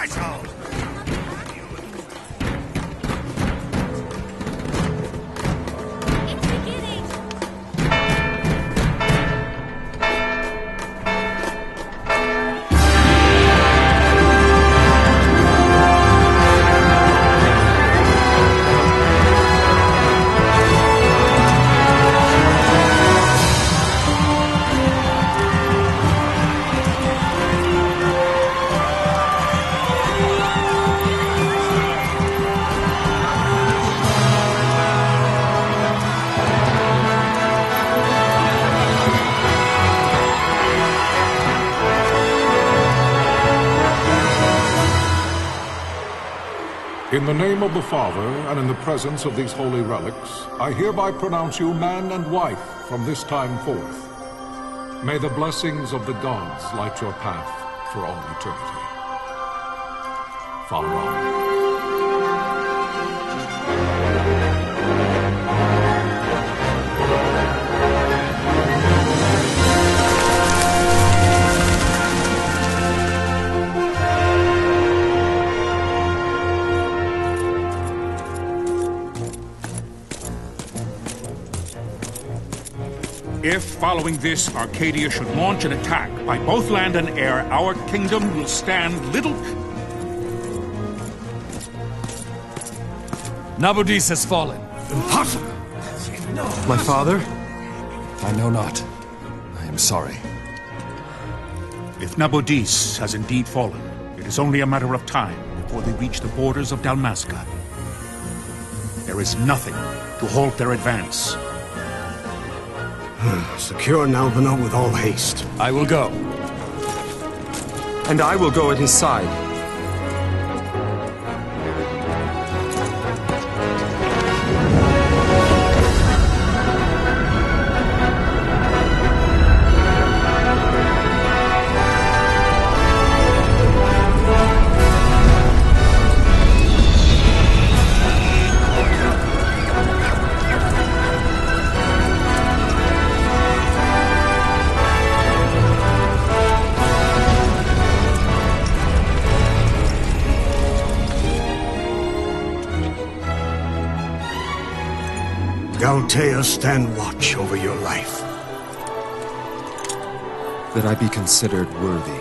asshole! In the name of the Father, and in the presence of these holy relics, I hereby pronounce you man and wife from this time forth. May the blessings of the gods light your path for all eternity. Far on. If, following this, Arcadia should launch an attack by both land and air, our kingdom will stand little... Nabudis has fallen. Impossible! My father? I know not. I am sorry. If Nabudis has indeed fallen, it is only a matter of time before they reach the borders of Dalmasca. There is nothing to halt their advance. Secure Nalbano with all haste. I will go. And I will go at his side. Galtea, stand watch over your life. That I be considered worthy.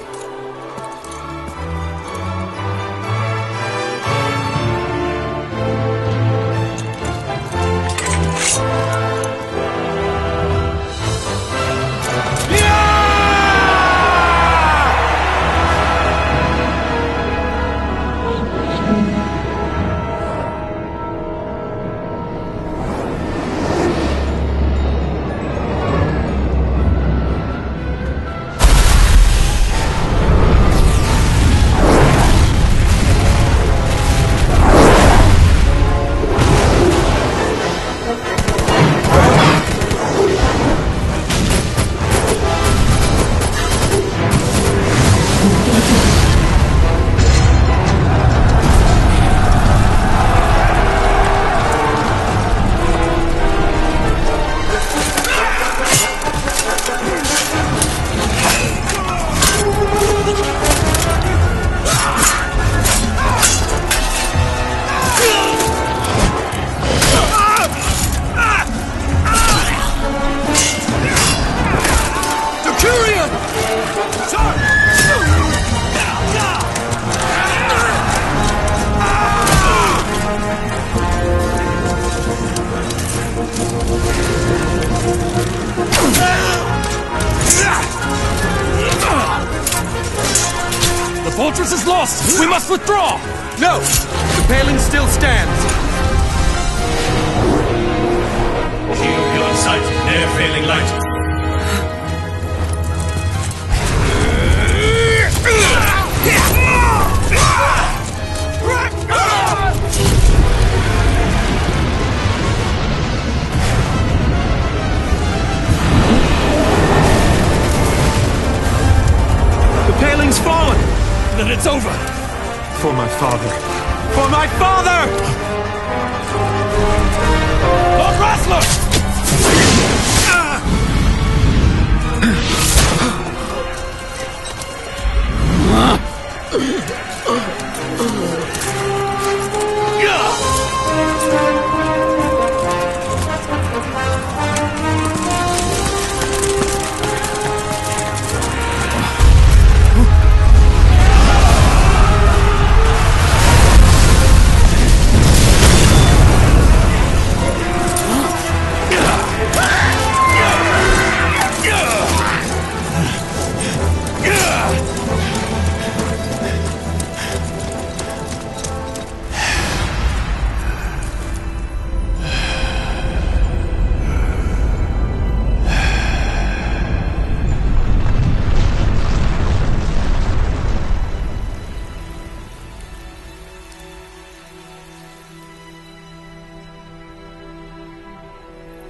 The fortress is lost! We must withdraw! No! The paling still stands! Shield beyond sight, near failing light. The paling's fallen! Then it's over! For my father! For my father! Lord Rassler!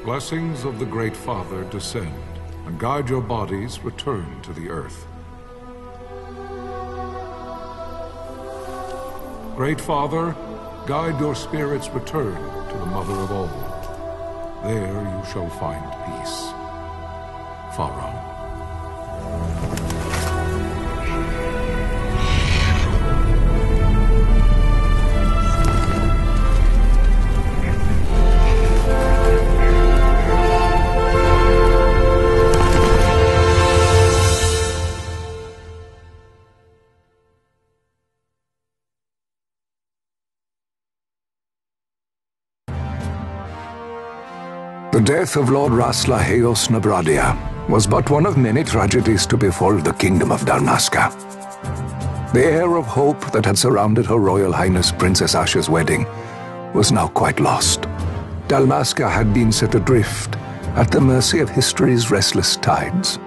Blessings of the Great Father descend, and guide your bodies return to the earth. Great Father, guide your spirits return to the Mother of all. There you shall find peace. Pharaoh. The death of Lord Rasla Heos Nabradia was but one of many tragedies to befall the Kingdom of Dalmasca. The air of hope that had surrounded Her Royal Highness Princess Asha's wedding was now quite lost. Dalmasca had been set adrift at the mercy of history's restless tides.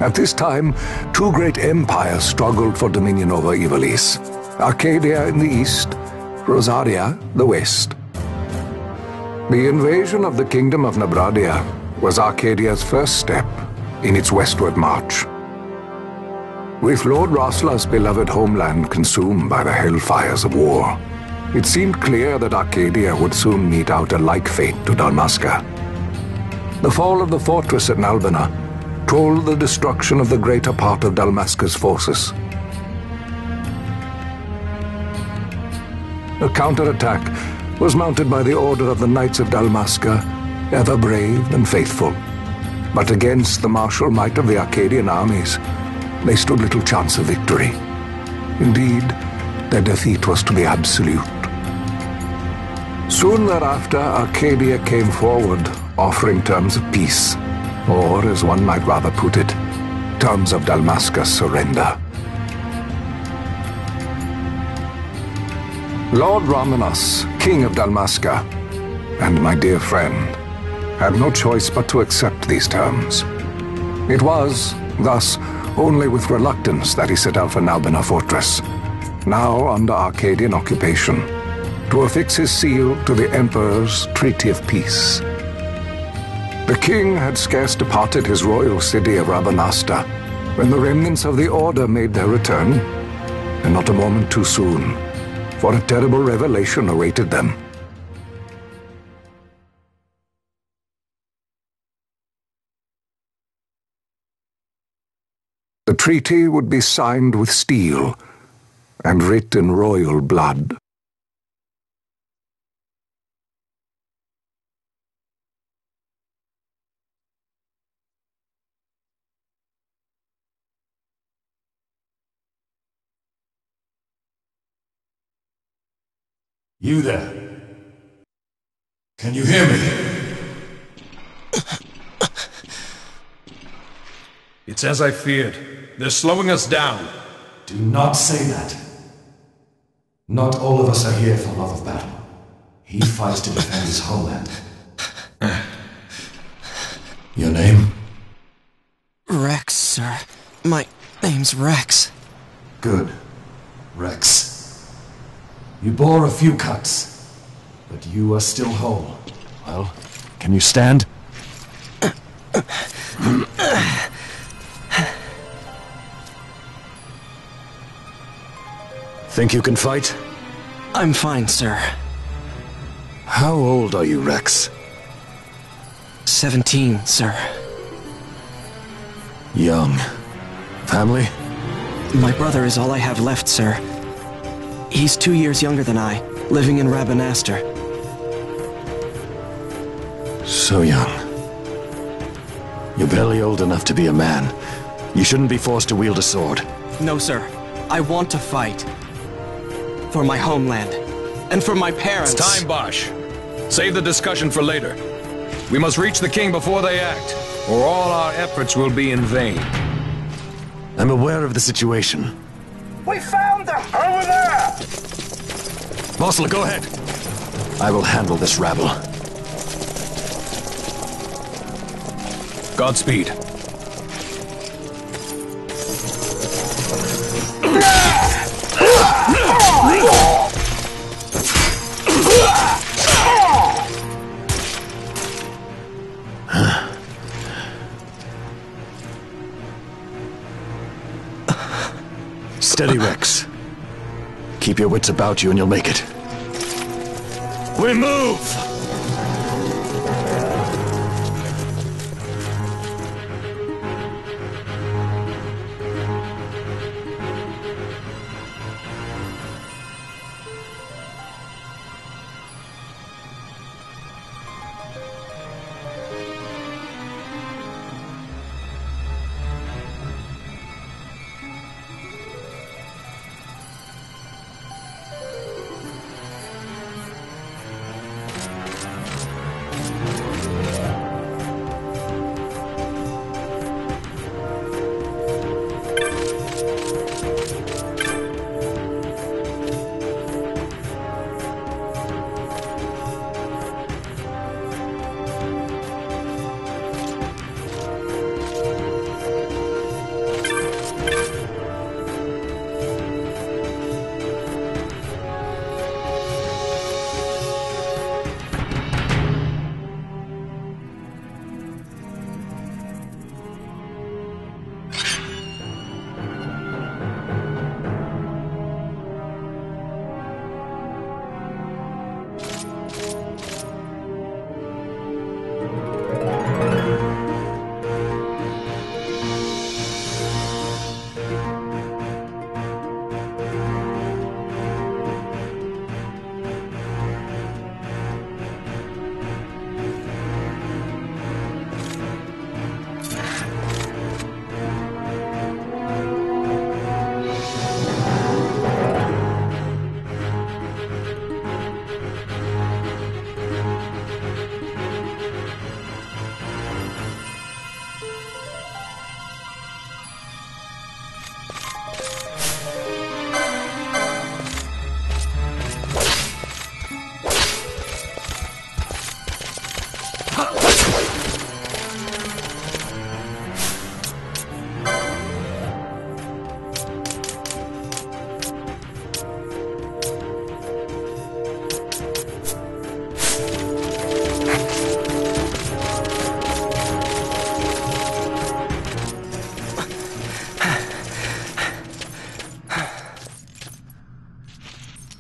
At this time, two great empires struggled for dominion over Ivalice. Arcadia in the east, Rosaria the west. The invasion of the Kingdom of Nabradia was Arcadia's first step in its westward march. With Lord Rasla's beloved homeland consumed by the hellfires of war, it seemed clear that Arcadia would soon mete out a like fate to Dalmasca. The fall of the fortress at Nalbina told the destruction of the greater part of Dalmasca's forces. A counterattack was mounted by the order of the Knights of Dalmasca, ever brave and faithful. But against the martial might of the Arcadian armies, they stood little chance of victory. Indeed, their defeat was to be absolute. Soon thereafter, Arcadia came forward, offering terms of peace, or, as one might rather put it, terms of Dalmasca's surrender. Lord Rabanastre, King of Dalmasca, and my dear friend, had no choice but to accept these terms. It was, thus, only with reluctance that he set out for Nalbina Fortress, now under Arcadian occupation, to affix his seal to the Emperor's Treaty of Peace. The king had scarce departed his royal city of Rabanastre when the remnants of the Order made their return, and not a moment too soon, for a terrible revelation awaited them. The treaty would be signed with steel and writ in royal blood. You there? Can you hear me? It's as I feared. They're slowing us down. Do not say that. Not all of us are here for love of battle. He fights to defend his homeland. Your name? Rex, sir. My name's Rex. Good. Rex. You bore a few cuts, but you are still whole. Well, can you stand? Think you can fight? I'm fine, sir. How old are you, Rex? 17, sir. Young. Family? My brother is all I have left, sir. He's 2 years younger than I, living in Rabanastre. So young. You're barely old enough to be a man. You shouldn't be forced to wield a sword. No, sir. I want to fight. For my homeland. And for my parents. It's time, Bosch. Save the discussion for later. We must reach the king before they act, or all our efforts will be in vain. I'm aware of the situation. We found them! Over there! Mossel, go ahead. I will handle this rabble. Godspeed. Steady, Rex. Keep your wits about you and you'll make it. We move!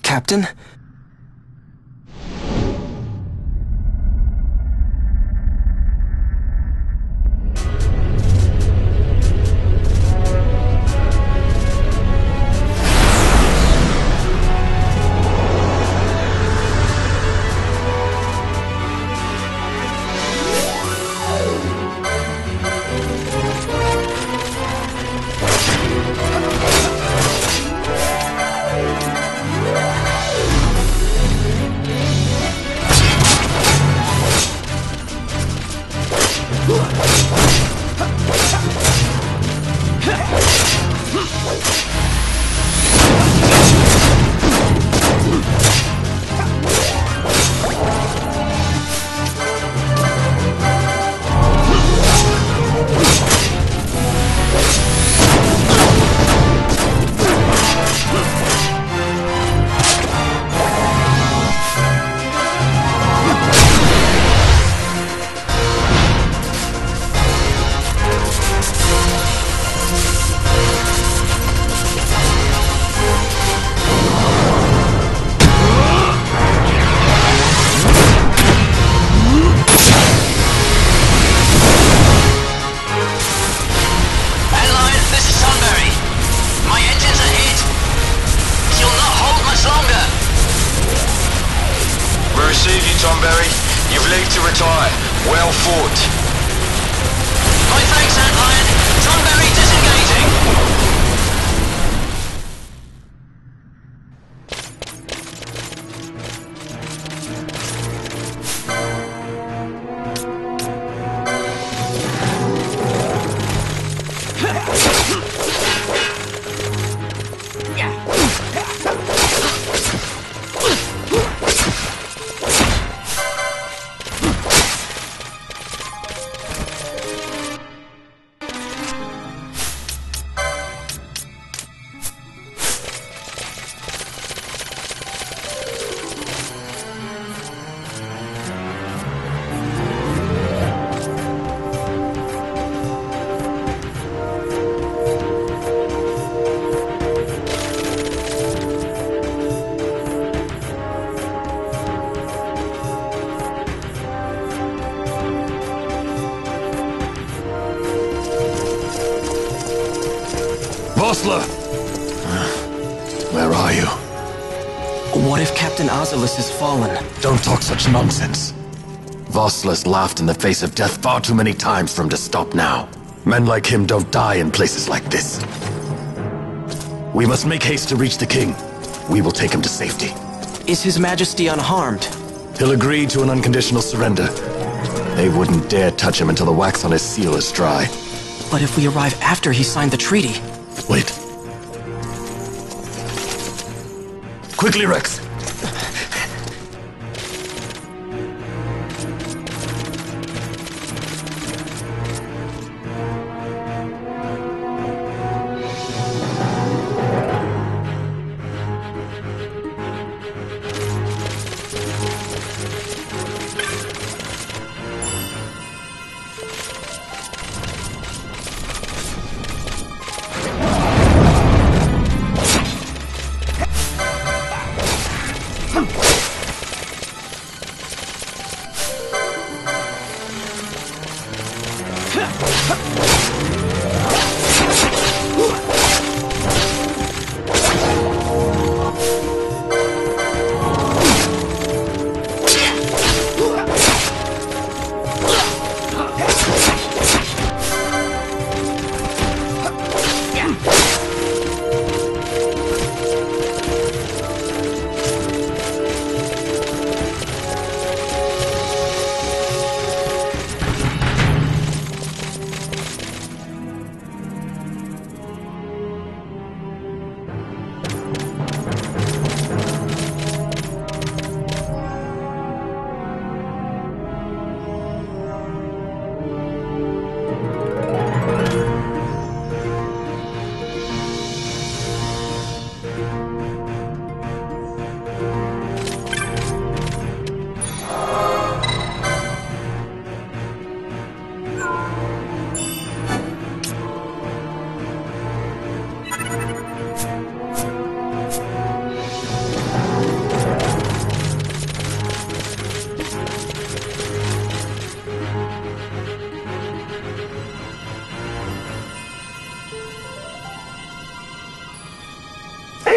Captain? receive you, Tomberry. You've leave to retire. Well fought. My thanks, Antlion. Tomberry disengaging. Where are you? What if Captain Oculus has fallen? Don't talk such nonsense. Vossler's laughed in the face of death far too many times for him to stop now. Men like him don't die in places like this. We must make haste to reach the king. We will take him to safety. Is His Majesty unharmed? He'll agree to an unconditional surrender. They wouldn't dare touch him until the wax on his seal is dry. But if we arrive after he signed the treaty... Wait. Quickly, Rex!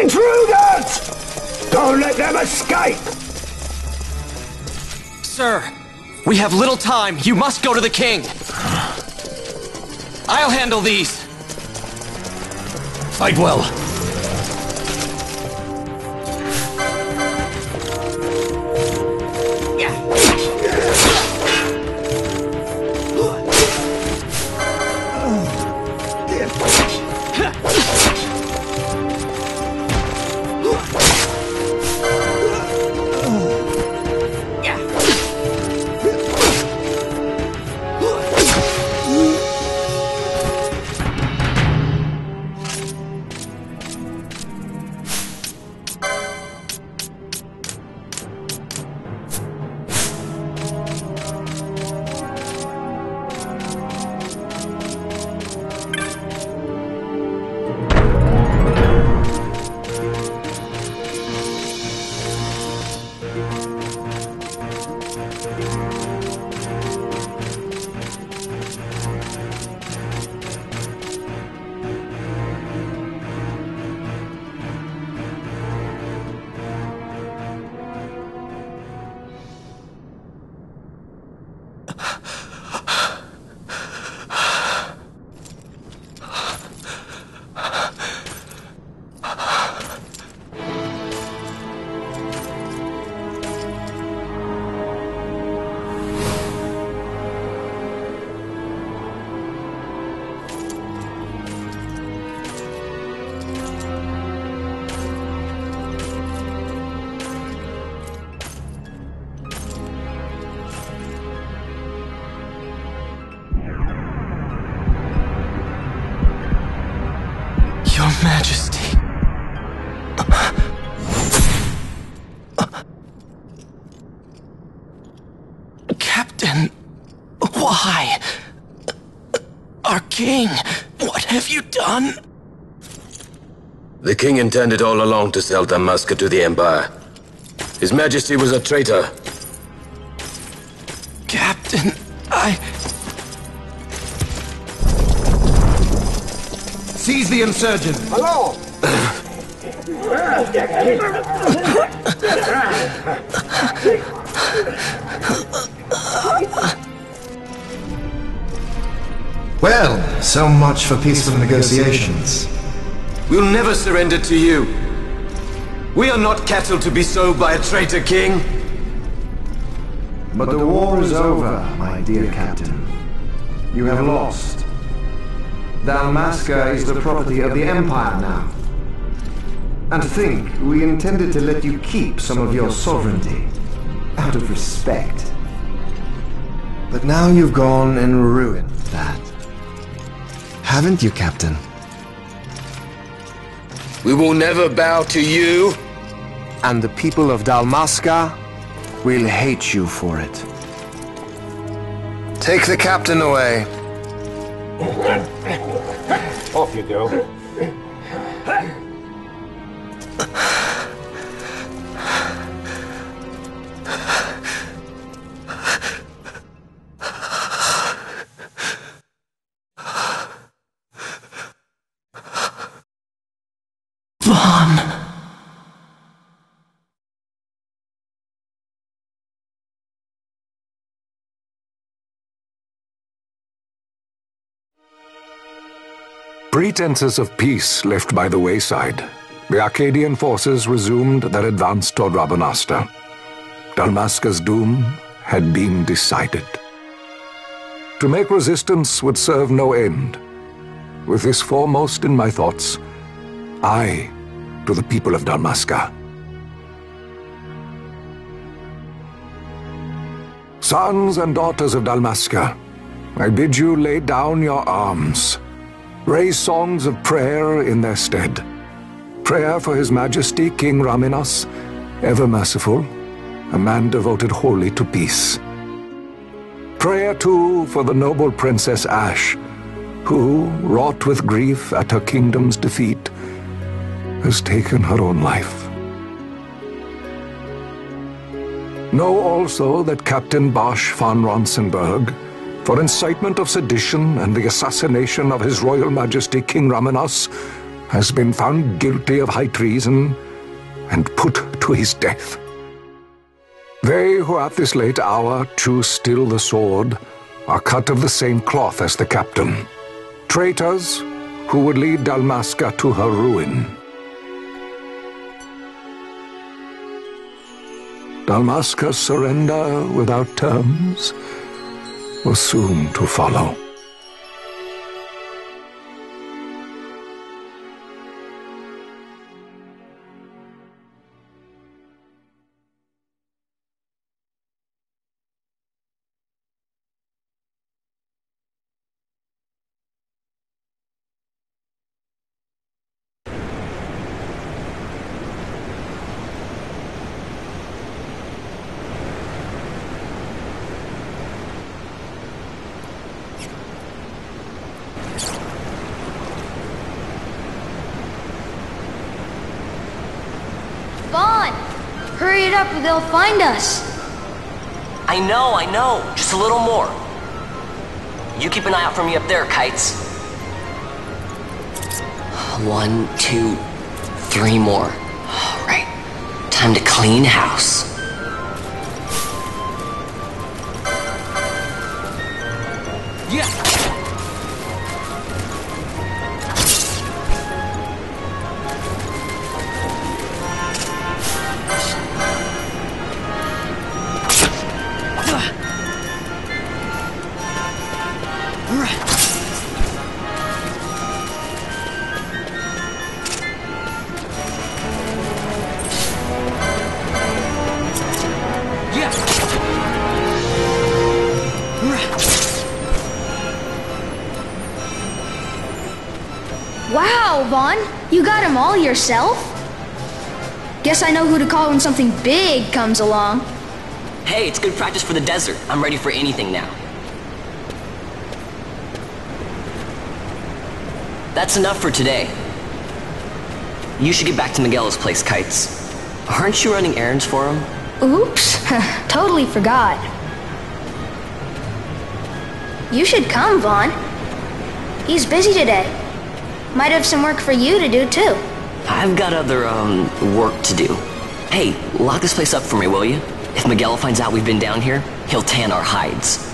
Intruders! Don't let them escape! Sir, we have little time. You must go to the king. I'll handle these. Fight well. Your Majesty. Captain, why? Our king, what have you done? The king intended all along to sell Dalmasca to the Empire. His Majesty was a traitor. Captain, Seize the insurgent! Hello! Well, so much for peaceful negotiations. We'll never surrender to you. We are not cattle to be sold by a traitor king. But the war is over, my dear captain. You have lost. Dalmasca is the property of the Empire now. And to think, we intended to let you keep some of your sovereignty, out of respect. But now you've gone and ruined that. Haven't you, Captain? We will never bow to you. And the people of Dalmasca will hate you for it. Take the captain away. Off you go. Pretenses of peace left by the wayside, the Arcadian forces resumed their advance toward Rabanastre. Dalmasca's doom had been decided. To make resistance would serve no end. With this foremost in my thoughts, I to the people of Dalmasca. Sons and daughters of Dalmasca, I bid you lay down your arms. Raise songs of prayer in their stead. Prayer for His Majesty King Rabanastre, ever merciful, a man devoted wholly to peace. Prayer, too, for the noble Princess Ashe, who, wrought with grief at her kingdom's defeat, has taken her own life. Know also that Captain Bosch von Ronsenberg, for incitement of sedition and the assassination of His Royal Majesty King Rabanastre, has been found guilty of high treason and put to his death. They who at this late hour choose still the sword are cut of the same cloth as the captain, traitors who would lead Dalmasca to her ruin. Dalmasca's surrender without terms was soon to follow. Hurry it up or they'll find us. I know. Just a little more. You keep an eye out for me up there, Kites. 1, 2, 3 more. All right. Time to clean house. Yeah. Wow, Vaughn, you got him all yourself? Guess I know who to call when something big comes along. Hey, it's good practice for the desert. I'm ready for anything now. That's enough for today. You should get back to Miguel's place, Kites. Aren't you running errands for him? Oops, totally forgot. You should come, Vaughn. He's busy today. Might have some work for you to do, too. I've got other, work to do. Hey, lock this place up for me, will you? If Miguel finds out we've been down here, he'll tan our hides.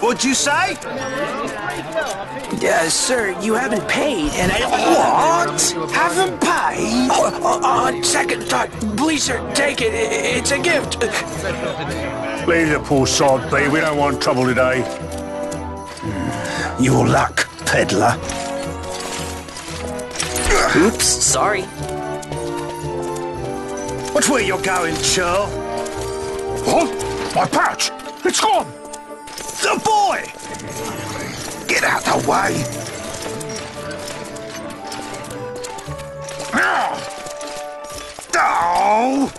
What'd you say? Sir, you haven't paid, and I... What? Haven't paid? On second thought, please, sir, take it. It's a gift. Leave the poor sod be. We don't want trouble today. Your luck, peddler. Oops, sorry. Watch where you're going, Churl. What? My pouch! It's gone! The boy! Get out the way! Oh!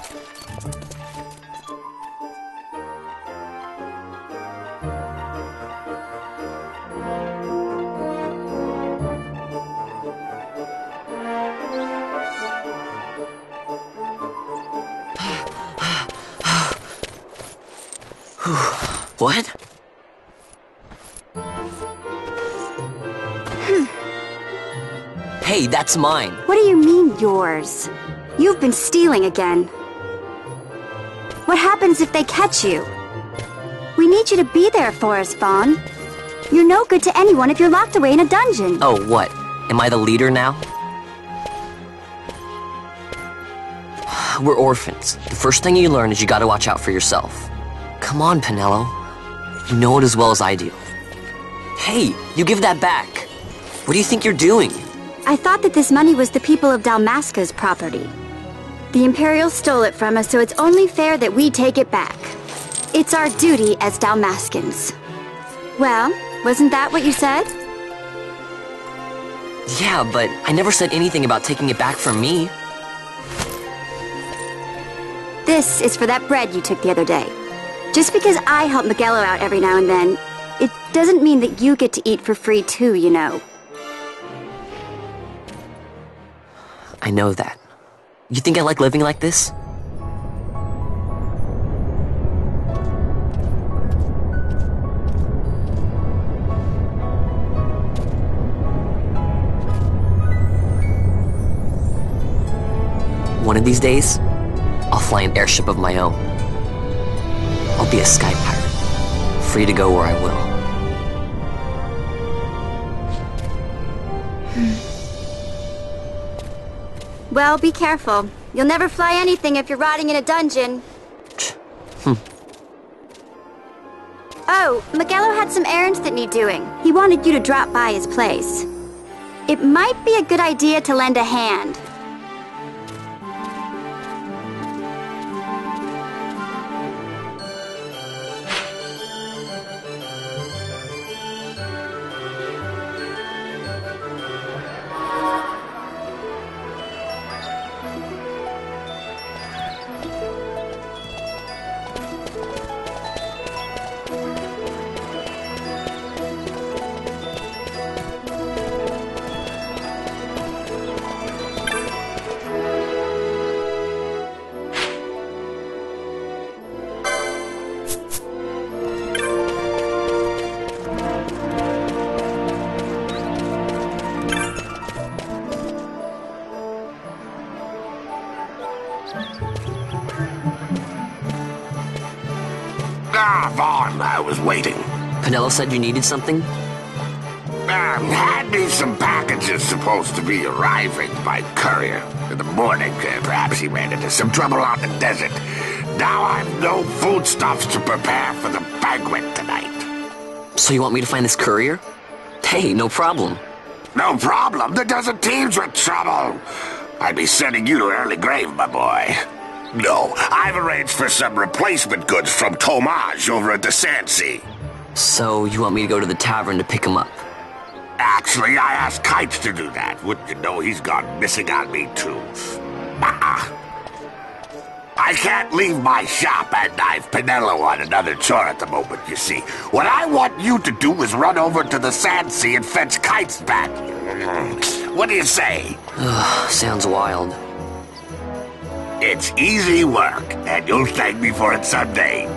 What? Hey, that's mine. What do you mean, yours? You've been stealing again. What happens if they catch you? We need you to be there for us, Vaughn. You're no good to anyone if you're locked away in a dungeon. Oh, what? Am I the leader now? We're orphans. The first thing you learn is you gotta watch out for yourself. Come on, Pinello. You know it as well as I do. Hey, you give that back. What do you think you're doing? I thought that this money was the people of Dalmasca's property. The Imperials stole it from us, so it's only fair that we take it back. It's our duty as Dalmascans. Well, wasn't that what you said? Yeah, but I never said anything about taking it back from me. This is for that bread you took the other day. Just because I help Miguelo out every now and then, it doesn't mean that you get to eat for free too, you know. I know that. You think I like living like this? One of these days, I'll fly an airship of my own. I'll be a sky pirate, free to go where I will. Well, be careful. You'll never fly anything if you're rotting in a dungeon. Oh, Miguelo had some errands that need doing. He wanted you to drop by his place. It might be a good idea to lend a hand. Ah, Vaughn, I was waiting. Pinello said you needed something? Had me some packages supposed to be arriving by courier. In the morning, perhaps he ran into some trouble out in the desert. Now I've no foodstuffs to prepare for the banquet tonight. So you want me to find this courier? Hey, no problem. No problem. The desert teems with trouble. I'd be sending you to early grave, my boy. No, I've arranged for some replacement goods from Tomage over at the Sandsea. So you want me to go to the tavern to pick him up? Actually, I asked Kites to do that. Wouldn't you know he's gone missing on me, too. I can't leave my shop and I've Pinello on another chore at the moment, you see. What I want you to do is run over to the Sandsea and fetch Kites back. What do you say? Sounds wild. It's easy work, and you'll thank me for it someday.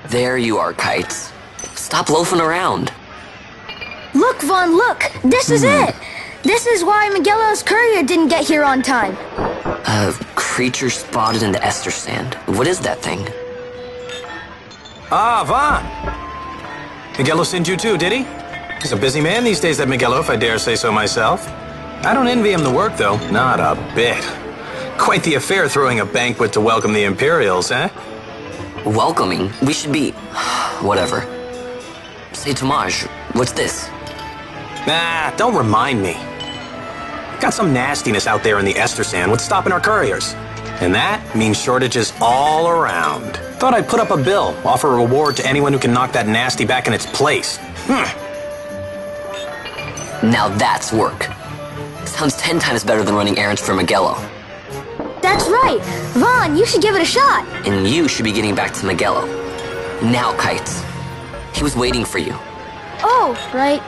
There you are, Kites. Stop loafing around. Look, Vaughn, look! This is it! This is why Miguelo's courier didn't get here on time. A creature spotted in the ester sand. What is that thing? Ah, Vaughn! Miguelo sent you too, did he? He's a busy man these days, that Miguelo, if I dare say so myself. I don't envy him the work, though. Not a bit. Quite the affair throwing a banquet to welcome the Imperials, eh? Welcoming? We should be... whatever. Say, Tomage, what's this? Nah, don't remind me. Got some nastiness out there in the ester sand. What's stopping our couriers? And that means shortages all around. Thought I'd put up a bill, offer a reward to anyone who can knock that nasty back in its place. Now that's work. Sounds 10 times better than running errands for Miguelo. That's right! Vaughn, you should give it a shot! And you should be getting back to Miguelo. Now, Kites. He was waiting for you. Oh, right.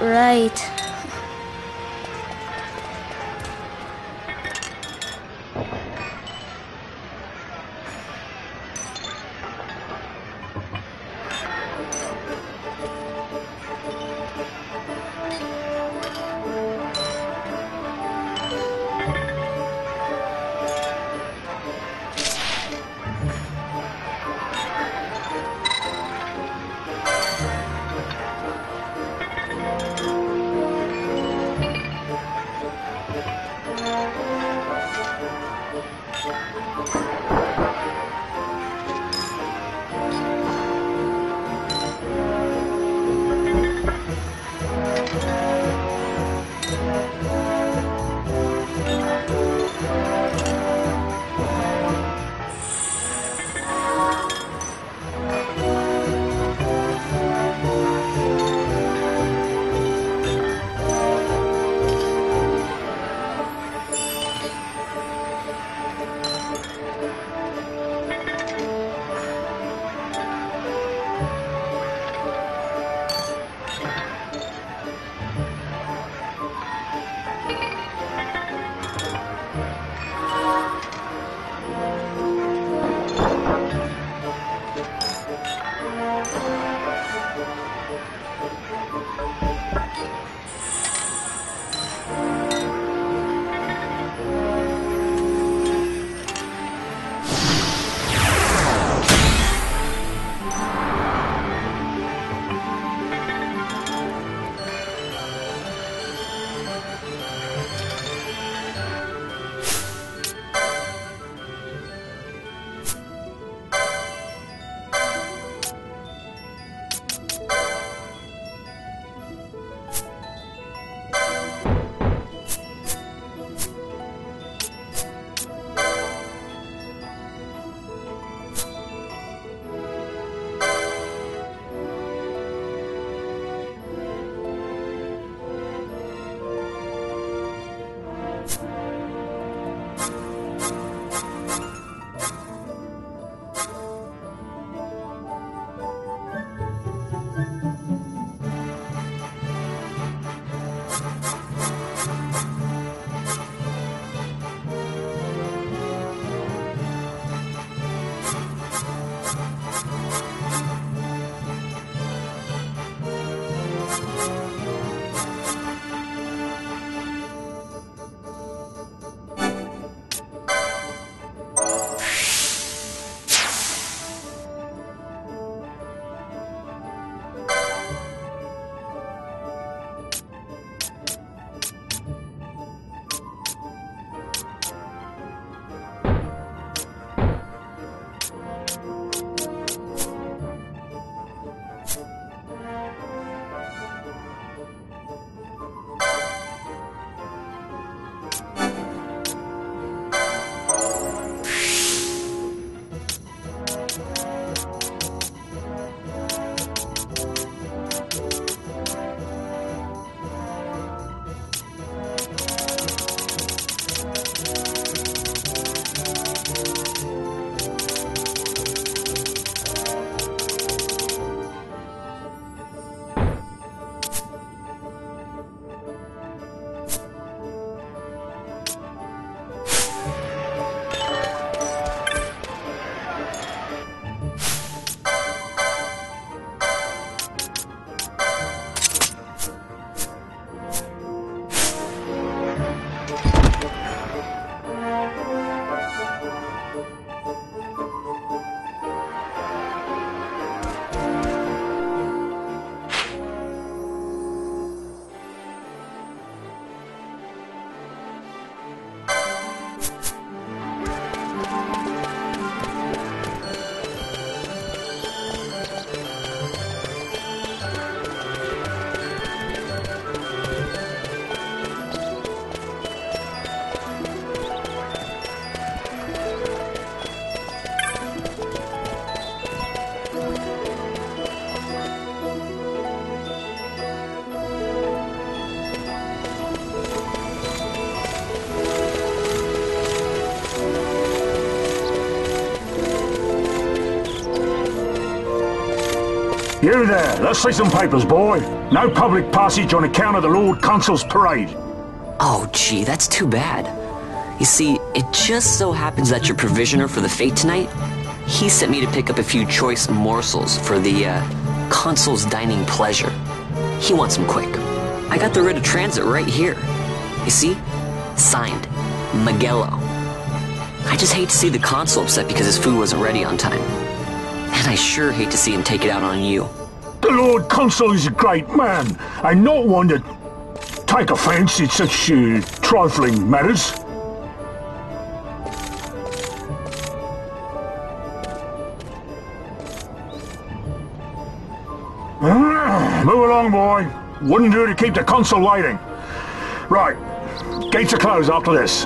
You there, let's see some papers, boy. No public passage on account of the Lord Consul's parade. Oh, gee, that's too bad. You see, it just so happens that your provisioner for the fete tonight, he sent me to pick up a few choice morsels for the, Consul's dining pleasure. He wants them quick. I got the writ of transit right here. You see? Signed, Magello. I just hate to see the Consul upset because his food wasn't ready on time. And I sure hate to see him take it out on you. The Lord Consul is a great man, and not one to take offence in such trifling matters. Move along, boy. Wouldn't do to keep the Consul waiting. Right, gates are closed after this.